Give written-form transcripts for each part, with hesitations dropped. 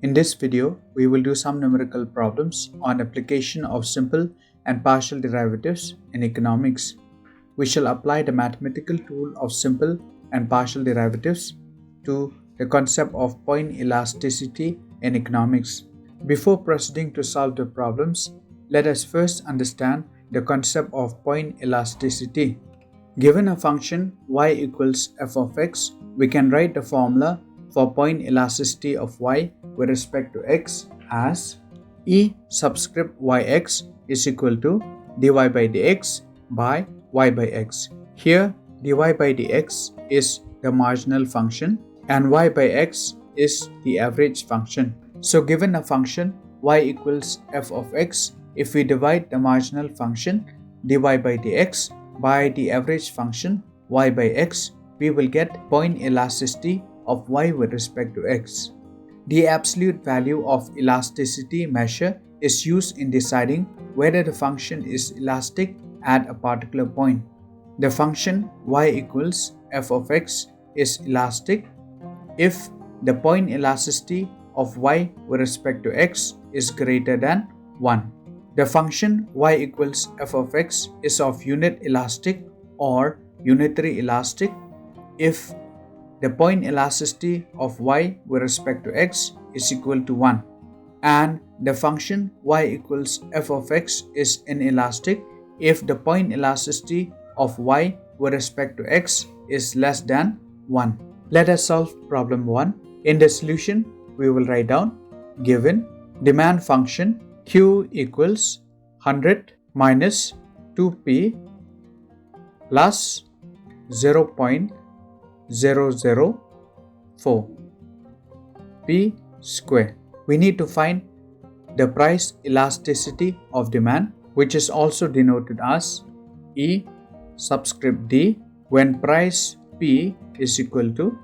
In this video, we will do some numerical problems on application of simple and partial derivatives in economics. We shall apply the mathematical tool of simple and partial derivatives to the concept of point elasticity in economics. Before proceeding to solve the problems, let us first understand the concept of point elasticity. Given a function y equals f of x, we can write the formula for point elasticity of y with respect to x as E subscript yx is equal to dy by dx by y by x. Here, dy by dx is the marginal function and y by x is the average function. So given a function y equals f of x, if we divide the marginal function dy by dx by the average function y by x, we will get point elasticity of y with respect to x. The absolute value of elasticity measure is used in deciding whether the function is elastic at a particular point. The function y equals f of x is elastic if the point elasticity of y with respect to x is greater than 1. The function y equals f of x is of unit elastic or unitary elastic if the point elasticity of y with respect to x is equal to 1, and the function y equals f of x is inelastic if the point elasticity of y with respect to x is less than 1. Let us solve problem 1. In the solution, we will write down given demand function q equals 100 minus 2p plus 0.004 p square. We need to find the price elasticity of demand, which is also denoted as E subscript D when price P is equal to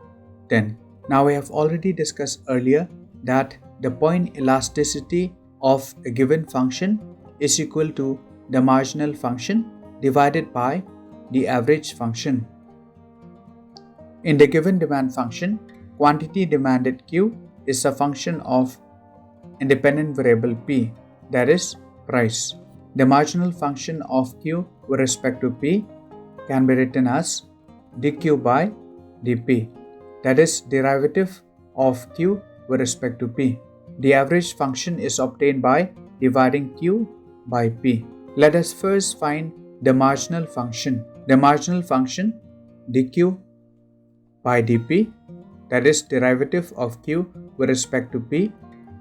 10. Now we have already discussed earlier that the point elasticity of a given function is equal to the marginal function divided by the average function. In the given demand function, quantity demanded Q is a function of independent variable P, that is price. The marginal function of Q with respect to P can be written as dq by dp, that is derivative of Q with respect to P. The average function is obtained by dividing Q by P. Let us first find the marginal function. The marginal function dq by dp, that is derivative of Q with respect to P,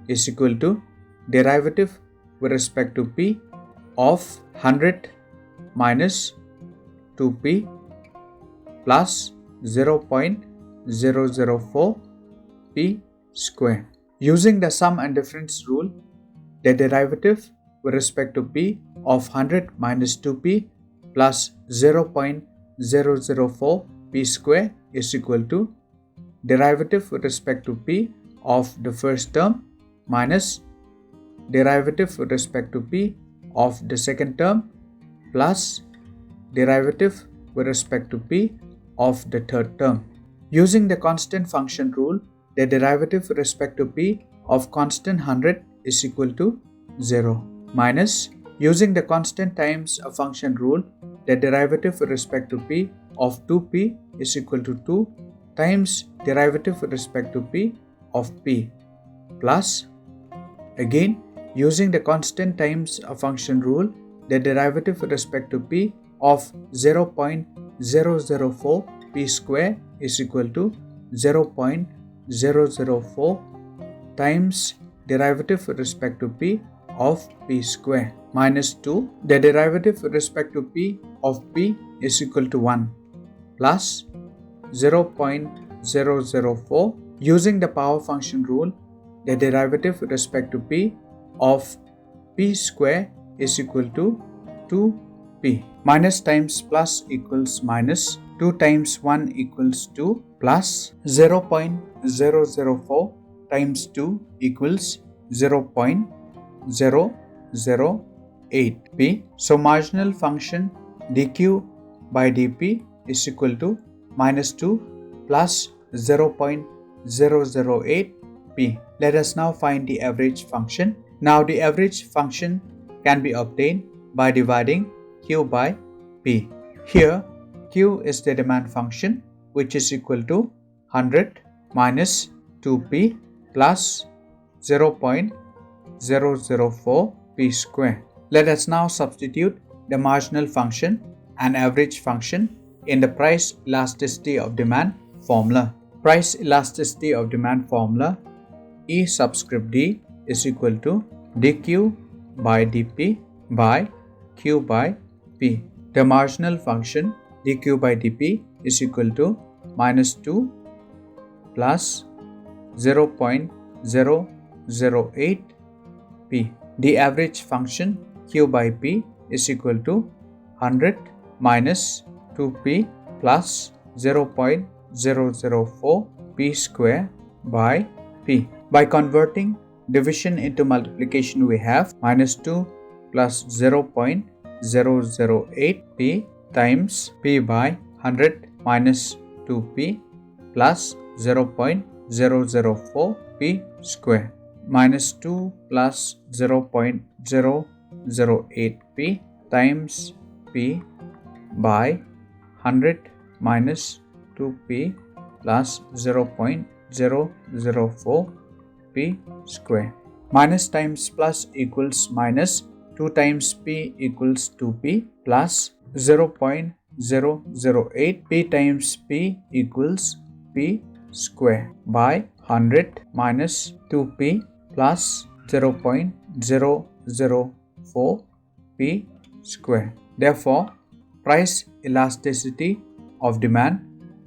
is equal to derivative with respect to P of 100 minus 2p plus 0.004 p square. Using the sum and difference rule, the derivative with respect to p of 100 minus 2p plus 0.004 p square is equal to derivative with respect to p of the first term minus derivative with respect to p of the second term plus derivative with respect to p of the third term. Using the constant function rule, the derivative with respect to p of constant 100 is equal to 0 minus using the constant times a function rule, the derivative with respect to p of 2p is equal to 2 times derivative with respect to p of p plus again using the constant times a function rule, the derivative with respect to p of 0.004 p square is equal to 0.004 times derivative with respect to p of p square minus 2. The derivative with respect to p of p is equal to 1 plus 0.004. Using the power function rule, the derivative with respect to p of p square is equal to 2p. Minus times plus equals minus. 2 times 1 equals 2 plus 0.004 times 2 equals 0.008p. So marginal function dq by dp is equal to minus 2 plus 0.008 p. Let us now find the average function. Now the average function can be obtained by dividing q by p. Here q is the demand function, which is equal to 100 minus 2p plus 0.004 p square. Let us now substitute the marginal function and average function in the price elasticity of demand formula. Price elasticity of demand formula E subscript D is equal to dq by dp by q by p. The marginal function dq by dp is equal to minus 2 plus 0.008 p. The average function q by p is equal to 100 minus 2p plus 0.004 p square by p. By converting division into multiplication, we have minus 2 plus 0.008 p times p by 100 minus 2p plus 0.004 p square. Minus 2 plus 0.008 p times p by 100 minus 2p plus 0.004 p square. Minus times plus equals minus. 2 times p equals 2p plus 0.008 p times p equals p square by 100 minus 2p plus 0.004 p square. Therefore, price elasticity of demand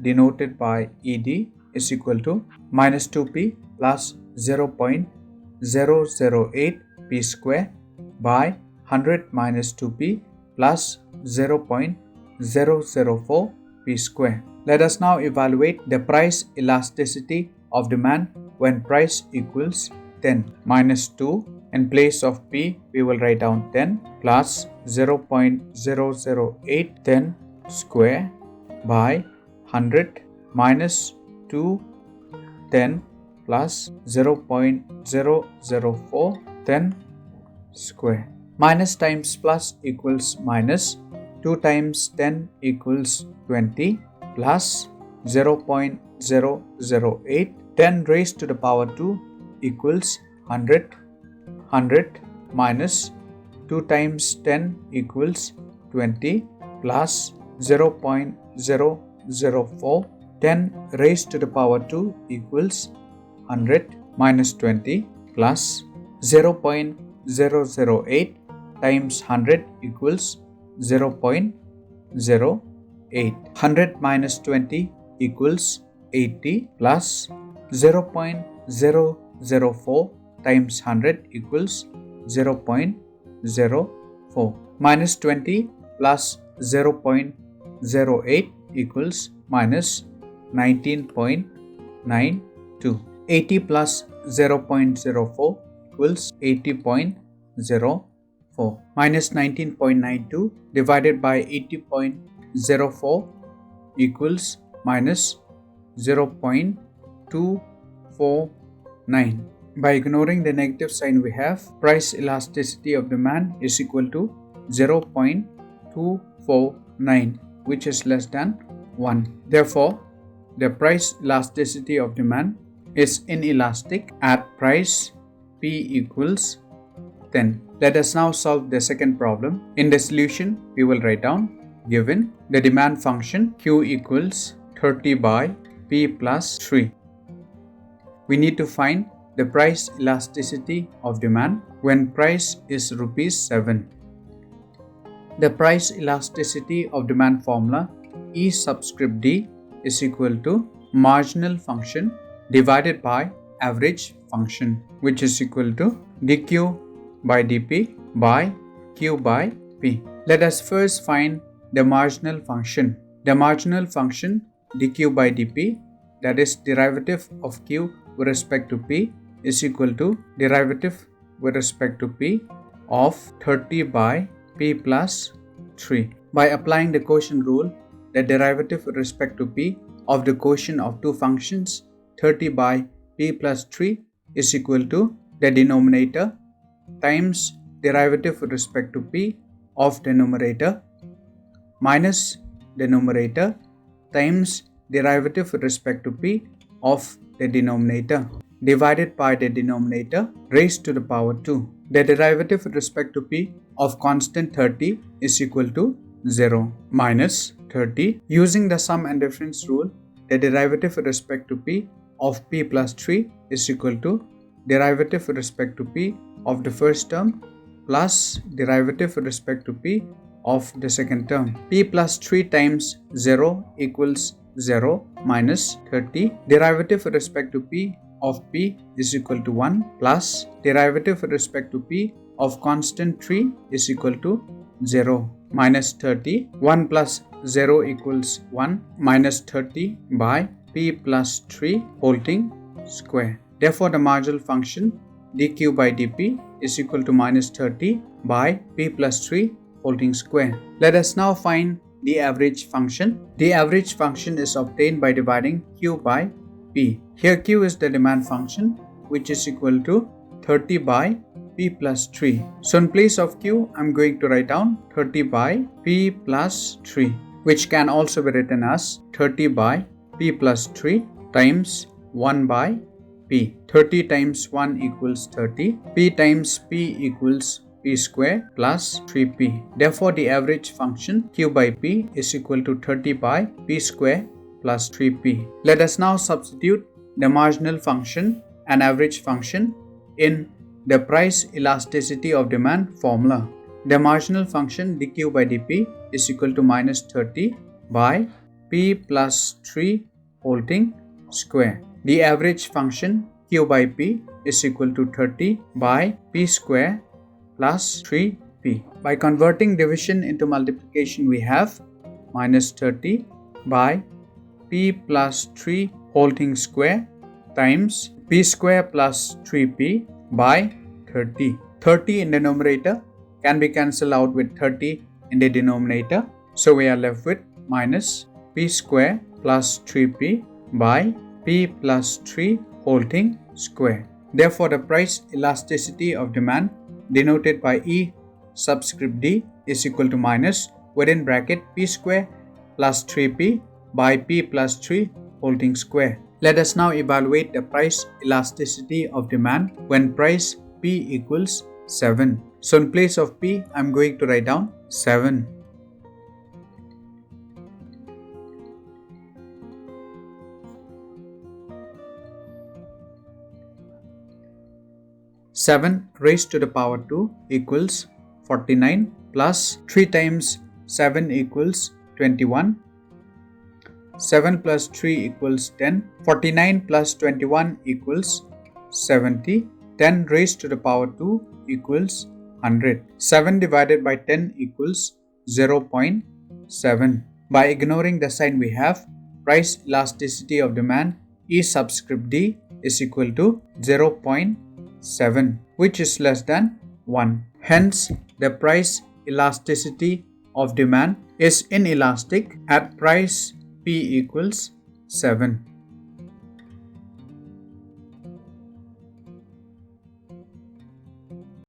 denoted by ED is equal to minus 2p plus 0.008 p square by 100 minus 2p plus 0.004 p square. Let us now evaluate the price elasticity of demand when price equals 10 minus 2. In place of p, we will write down 10 plus 0.008 10 square by 100 minus 2 10 plus 0.004 10 square. Minus times plus equals minus. 2 times 10 equals 20 plus 0.008 10 raised to the power 2 equals 100. 100 minus 2 times 10 equals 20 plus 0.004 10 raised to the power 2 equals 100 minus 20 plus 0.008 times 100 equals 0.08. 100 minus 20 equals 80 plus 0.004 times 100 equals 0.04. Minus 20 plus 0.08 equals minus 19.92. 80 plus 0.04 equals 80.04. Minus 19.92 divided by 80.04 equals minus 0.249. By ignoring the negative sign, we have price elasticity of demand is equal to 0.249, which is less than 1. Therefore, the price elasticity of demand is inelastic at price P equals 10. Let us now solve the second problem. In the solution, we will write down given the demand function Q equals 30 by P plus 3. We need to find the price elasticity of demand when price is rupees 7. The price elasticity of demand formula E subscript D is equal to marginal function divided by average function, which is equal to dq by dp by q by p. Let us first find the marginal function. The marginal function dq by dp, that is derivative of q with respect to p, is equal to derivative with respect to p of 30 by p plus 3. By applying the quotient rule, the derivative with respect to p of the quotient of two functions 30 by p plus 3 is equal to the denominator times derivative with respect to p of the numerator minus the numerator times derivative with respect to p of the denominator divided by the denominator raised to the power 2. The derivative with respect to p of constant 30 is equal to 0 minus 30. Using the sum and difference rule, the derivative with respect to p of p plus 3 is equal to derivative with respect to p of the first term plus derivative with respect to p of the second term. P plus 3 times 0 equals 0 minus 30. Derivative with respect to p of p is equal to 1 plus derivative with respect to p of constant 3 is equal to 0 minus 30. 1 plus 0 equals 1 minus 30 by p plus 3 whole thing square. Therefore, the marginal function dq by dp is equal to minus 30 by p plus 3 whole thing square. Let us now find the average function. The average function is obtained by dividing q by p. Here q is the demand function, which is equal to 30 by p plus 3. So in place of q, I'm going to write down 30 by p plus 3, which can also be written as 30 by p plus 3 times 1 by p. 30 times 1 equals 30. P times p equals p square plus 3p. Therefore, the average function q by p is equal to 30 by p square plus 3p. Let us now substitute the marginal function and average function in the price elasticity of demand formula. The marginal function dq by dp is equal to minus 30 by p plus 3 whole thing square. The average function q by p is equal to 30 by p square plus 3p. By converting division into multiplication, we have minus 30 by p plus 3 whole thing square times p square plus 3p by 30. 30 in the numerator can be cancelled out with 30 in the denominator. So we are left with minus p square plus 3p by p plus 3 whole thing square. Therefore, the price elasticity of demand denoted by E subscript D is equal to minus within bracket p square plus 3p by p plus 3 whole thing square. Let us now evaluate the price elasticity of demand when price p equals 7. So in place of p, I'm going to write down 7. Seven raised to the power 2 equals 49 plus 3 times 7 equals 21. 7 plus 3 equals 10. 49 plus 21 equals 70. 10 raised to the power 2 equals 100. 7 divided by 10 equals 0.7. By ignoring the sign we have, price elasticity of demand E subscript D is equal to 0.7, which is less than 1. Hence, the price elasticity of demand is inelastic at price P equals 7.